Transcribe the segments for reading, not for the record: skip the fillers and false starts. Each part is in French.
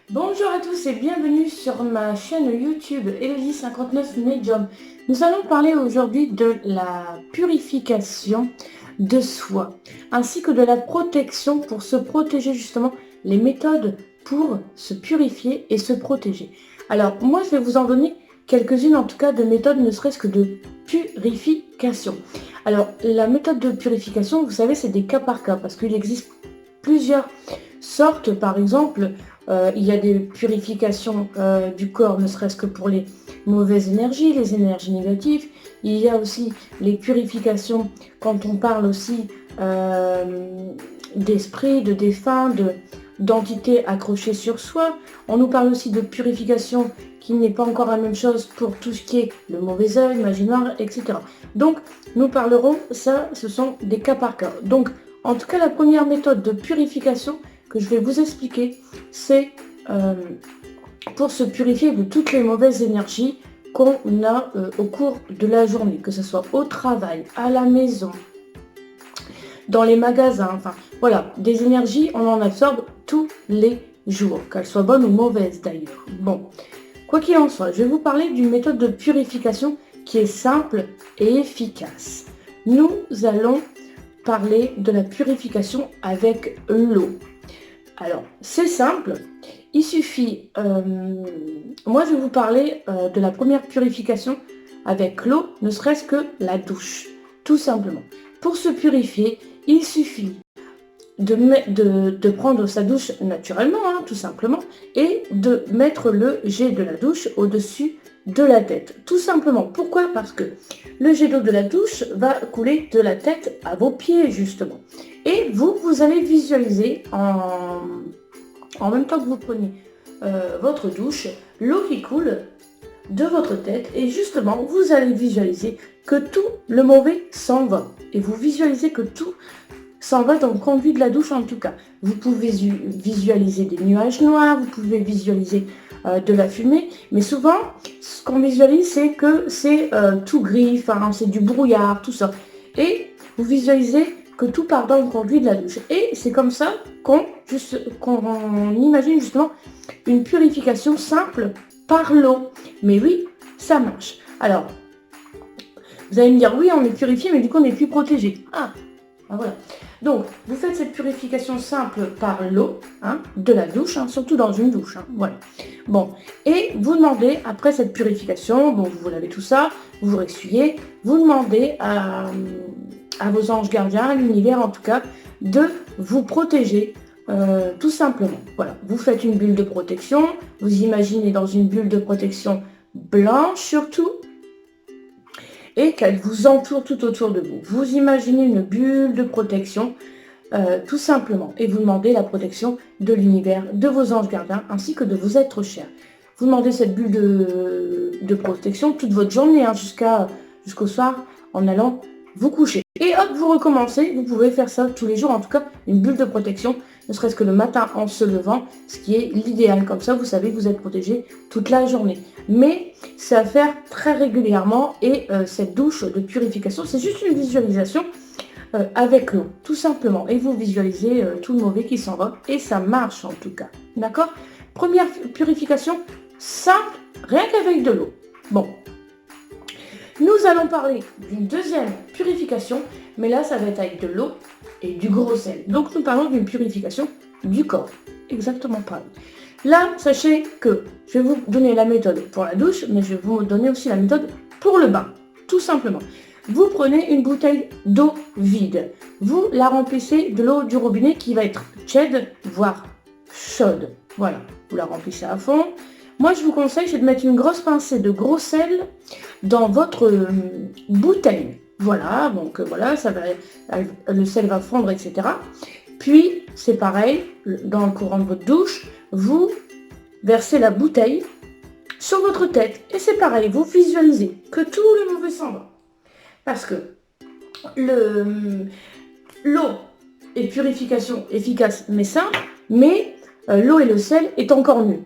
Bonjour à tous et bienvenue sur ma chaîne YouTube Elodie59 Medium. Nous allons parler aujourd'hui de la purification de soi, ainsi que de la protection pour se protéger justement, les méthodes pour se purifier et se protéger. Alors moi je vais vous en donner quelques-unes en tout cas de méthodes ne serait-ce que de purification. Alors la méthode de purification, vous savez, c'est des cas par cas parce qu'il existe plusieurs sortes. Par exemple, il y a des purifications du corps, ne serait-ce que pour les mauvaises énergies, les énergies négatives. Il y a aussi les purifications quand on parle aussi d'esprit, de défunts, d'entités accrochées sur soi. On nous parle aussi de purification qui n'est pas encore la même chose pour tout ce qui est le mauvais œil, magie noire, etc. Donc, nous parlerons, ça, ce sont des cas par cas. Donc, en tout cas, la première méthode de purification que je vais vous expliquer, c'est pour se purifier de toutes les mauvaises énergies qu'on a au cours de la journée, que ce soit au travail, à la maison, dans les magasins, enfin voilà, des énergies, on en absorbe tous les jours, qu'elles soient bonnes ou mauvaises d'ailleurs. Bon, quoi qu'il en soit, je vais vous parler d'une méthode de purification qui est simple et efficace. Nous allons parler de la purification avec l'eau. Alors, c'est simple, il suffit, moi je vais vous parler de la première purification avec l'eau, ne serait-ce que la douche, tout simplement. Pour se purifier, il suffit de prendre sa douche naturellement, hein, tout simplement, et de mettre le jet de la douche au-dessus de la tête, tout simplement. Pourquoi? Parce que le jet d'eau de la douche va couler de la tête à vos pieds, justement. Et vous allez visualiser en même temps que vous prenez votre douche, l'eau qui coule de votre tête, et justement, vous allez visualiser que tout le mauvais s'en va. Et vous visualisez que tout s'en va dans le conduit de la douche en tout cas. Vous pouvez visualiser des nuages noirs, vous pouvez visualiser de la fumée, mais souvent, ce qu'on visualise, c'est que c'est tout gris, enfin, c'est du brouillard, tout ça. Et vous visualisez que tout part dans le conduit de la douche. Et c'est comme ça qu'on imagine justement une purification simple par l'eau. Mais oui, ça marche. Alors, vous allez me dire, oui, on est purifié, mais du coup, on n'est plus protégé. Ah, voilà. Donc, vous faites cette purification simple par l'eau, hein, de la douche, hein, surtout dans une douche. Hein, voilà. Bon, et vous demandez, après cette purification, bon, vous lavez tout ça, vous vous ressuyez, vous demandez à vos anges gardiens, à l'univers en tout cas, de vous protéger tout simplement. Voilà, vous faites une bulle de protection, vous imaginez dans une bulle de protection blanche surtout, et qu'elle vous entoure tout autour de vous. Vous imaginez une bulle de protection, tout simplement, et vous demandez la protection de l'univers, de vos anges gardiens, ainsi que de vos êtres chers. Vous demandez cette bulle de protection toute votre journée, hein, jusqu'au soir, en allant vous coucher. Et hop, vous recommencez, vous pouvez faire ça tous les jours, en tout cas, une bulle de protection, ne serait-ce que le matin en se levant, ce qui est l'idéal. Comme ça, vous savez que vous êtes protégé toute la journée. Mais c'est à faire très régulièrement, et cette douche de purification, c'est juste une visualisation avec l'eau, tout simplement. Et vous visualisez tout le mauvais qui s'en va, et ça marche en tout cas. D'accord? Première purification simple, rien qu'avec de l'eau. Bon. Nous allons parler d'une deuxième purification, mais là, ça va être avec de l'eau et du gros sel. Donc, nous parlons d'une purification du corps. Exactement pareil. Là, sachez que je vais vous donner la méthode pour la douche, mais je vais vous donner aussi la méthode pour le bain. Tout simplement. Vous prenez une bouteille d'eau vide. Vous la remplissez de l'eau du robinet qui va être tiède, voire chaude. Voilà. Vous la remplissez à fond. Moi, je vous conseille, c'est de mettre une grosse pincée de gros sel dans votre bouteille. Voilà, donc voilà, le sel va fondre, etc. Puis, c'est pareil, dans le courant de votre douche, vous versez la bouteille sur votre tête. Et c'est pareil, vous visualisez que tout le mauvais s'en va. Parce que l'eau est purification efficace mais simple, mais l'eau et le sel est encore mieux.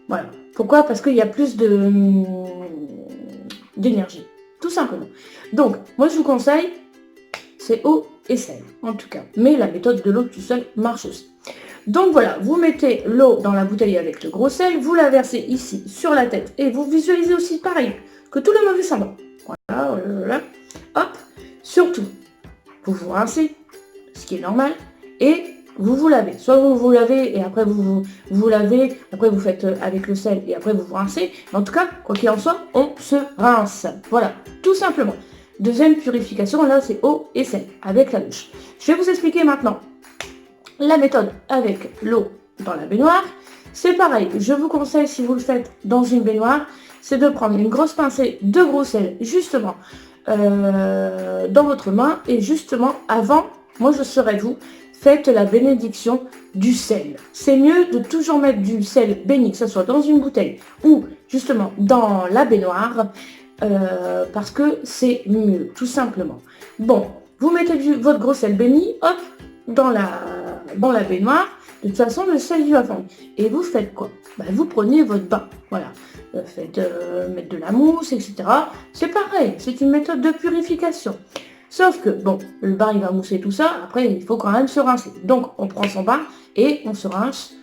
Voilà. Pourquoi? Parce qu'il y a plus d'énergie, tout simplement. Donc, moi je vous conseille, c'est eau et sel, en tout cas. Mais la méthode de l'eau tout seul marche aussi. Donc voilà, vous mettez l'eau dans la bouteille avec le gros sel, vous la versez ici sur la tête et vous visualisez aussi pareil, que tout le mauvais s'en va. Voilà, hop, surtout, vous vous rincez, ce qui est normal, et vous vous lavez. Soit vous vous lavez et après vous lavez, après vous faites avec le sel et après vous vous rincez. Mais en tout cas, quoi qu'il en soit, on se rince. Voilà, tout simplement. Deuxième purification, là c'est eau et sel avec la douche. Je vais vous expliquer maintenant la méthode avec l'eau dans la baignoire. C'est pareil, je vous conseille si vous le faites dans une baignoire, c'est de prendre une grosse pincée de gros sel justement dans votre main et justement avant, moi je serais vous, faites la bénédiction du sel. C'est mieux de toujours mettre du sel béni, que ce soit dans une bouteille ou justement dans la baignoire, parce que c'est mieux, tout simplement. Bon, vous mettez votre gros sel béni, hop, dans la baignoire. De toute façon, le sel il va fondre. Et vous faites quoi? Vous prenez votre bain, voilà. Faites mettre de la mousse, etc. C'est pareil, c'est une méthode de purification. Sauf que, bon, le bain il va mousser tout ça, après il faut quand même se rincer. Donc on prend son bain et on se rince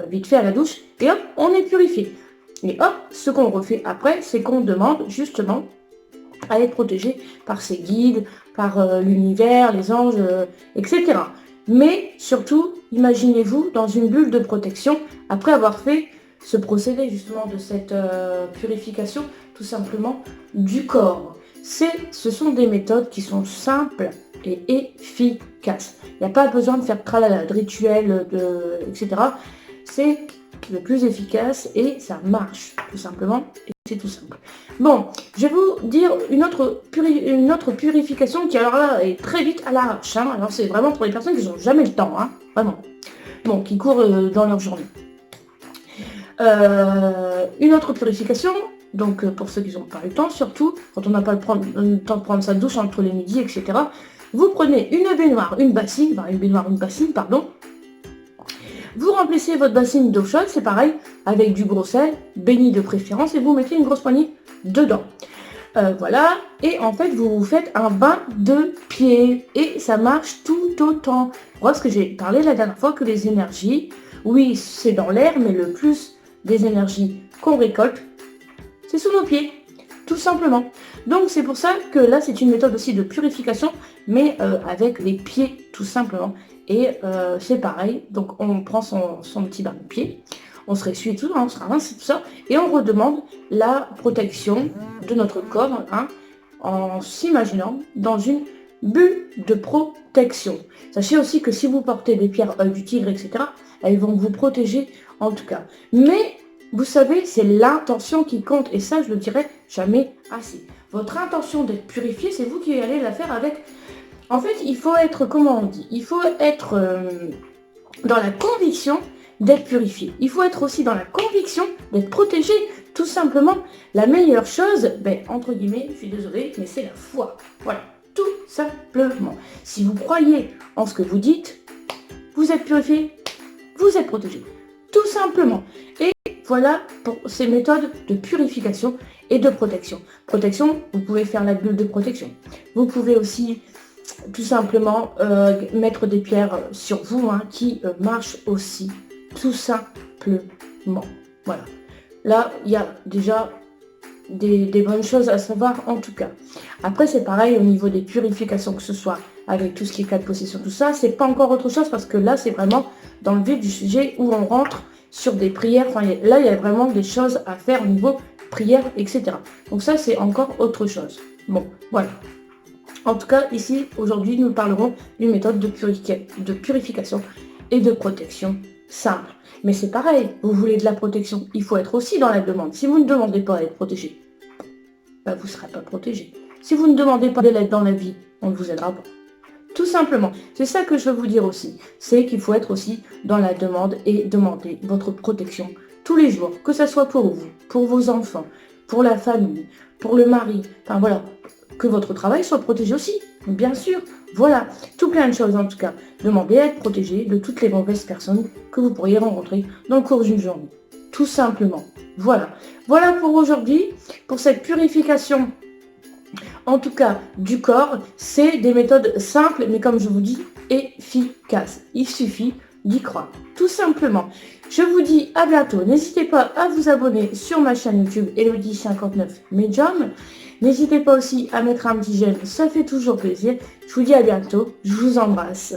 vite fait à la douche et hop, on est purifié. Et hop, ce qu'on refait après, c'est qu'on demande justement à être protégé par ses guides, par l'univers, les anges, etc. Mais surtout, imaginez-vous dans une bulle de protection, après avoir fait ce procédé justement de cette purification, tout simplement, du corps. Ce sont des méthodes qui sont simples et efficaces. Il n'y a pas besoin de faire tralala, de rituels, etc. C'est le plus efficace et ça marche, tout simplement. Et c'est tout simple. Bon, je vais vous dire une autre purification qui alors là est très vite à l'arrache. Hein. Alors c'est vraiment pour les personnes qui n'ont jamais le temps, hein, vraiment. Bon, qui courent dans leur journée. Une autre purification, donc pour ceux qui n'ont pas le temps, surtout quand on n'a pas le temps de prendre sa douche entre les midis, etc. Vous prenez une baignoire, une bassine, pardon. Vous remplissez votre bassine d'eau chaude, c'est pareil, avec du gros sel, béni de préférence, et vous mettez une grosse poignée dedans. Voilà, et en fait, vous faites un bain de pied, et ça marche tout autant. Parce que j'ai parlé la dernière fois que les énergies, oui, c'est dans l'air, mais le plus des énergies qu'on récolte, c'est sous nos pieds, tout simplement. Donc c'est pour ça que là, c'est une méthode aussi de purification, mais avec les pieds, tout simplement. Et c'est pareil, donc on prend son petit bain de pied, on se ressuie tout, hein, on se rince et tout ça, et on redemande la protection de notre corps, hein, en s'imaginant dans une bulle de protection. Sachez aussi que si vous portez des pierres du tigre, etc., elles vont vous protéger en tout cas. Mais vous savez, c'est l'intention qui compte, et ça, je le dirai jamais assez. Votre intention d'être purifié, c'est vous qui allez la faire avec... En fait, il faut être, comment on dit, il faut être dans la conviction d'être purifié. Il faut être aussi dans la conviction d'être protégé. Tout simplement, la meilleure chose, entre guillemets, je suis désolée, mais c'est la foi. Voilà, tout simplement. Si vous croyez en ce que vous dites, vous êtes purifié, vous êtes protégé. Tout simplement. Et voilà pour ces méthodes de purification et de protection. Protection, vous pouvez faire la bulle de protection. Vous pouvez aussi tout simplement mettre des pierres sur vous, hein, qui marchent aussi, tout simplement. Voilà. Là, il y a déjà des bonnes choses à savoir en tout cas. Après, c'est pareil au niveau des purifications, que ce soit avec tout ce qui est cas de possession, tout ça, c'est pas encore autre chose parce que là, c'est vraiment dans le vif du sujet où on rentre sur des prières. Enfin, là, il y a vraiment des choses à faire au niveau prière, etc. Donc ça, c'est encore autre chose. Bon, voilà. En tout cas, ici, aujourd'hui, nous parlerons d'une méthode de purification et de protection simple. Mais c'est pareil, vous voulez de la protection, il faut être aussi dans la demande. Si vous ne demandez pas à être protégé, vous ne serez pas protégé. Si vous ne demandez pas de l'aide dans la vie, on ne vous aidera pas. Tout simplement. C'est ça que je veux vous dire aussi. C'est qu'il faut être aussi dans la demande et demander votre protection tous les jours. Que ce soit pour vous, pour vos enfants, pour la famille, pour le mari. Enfin voilà. Que votre travail soit protégé aussi, bien sûr. Voilà, tout plein de choses en tout cas. Demandez à être protégé de toutes les mauvaises personnes que vous pourriez rencontrer dans le cours d'une journée. Tout simplement. Voilà. Voilà pour aujourd'hui, pour cette purification, en tout cas du corps. C'est des méthodes simples, mais comme je vous dis, efficaces. Il suffit d'y croire, tout simplement. Je vous dis à bientôt. N'hésitez pas à vous abonner sur ma chaîne YouTube Elodie59 Medium. N'hésitez pas aussi à mettre un petit j'aime, ça fait toujours plaisir. Je vous dis à bientôt, je vous embrasse.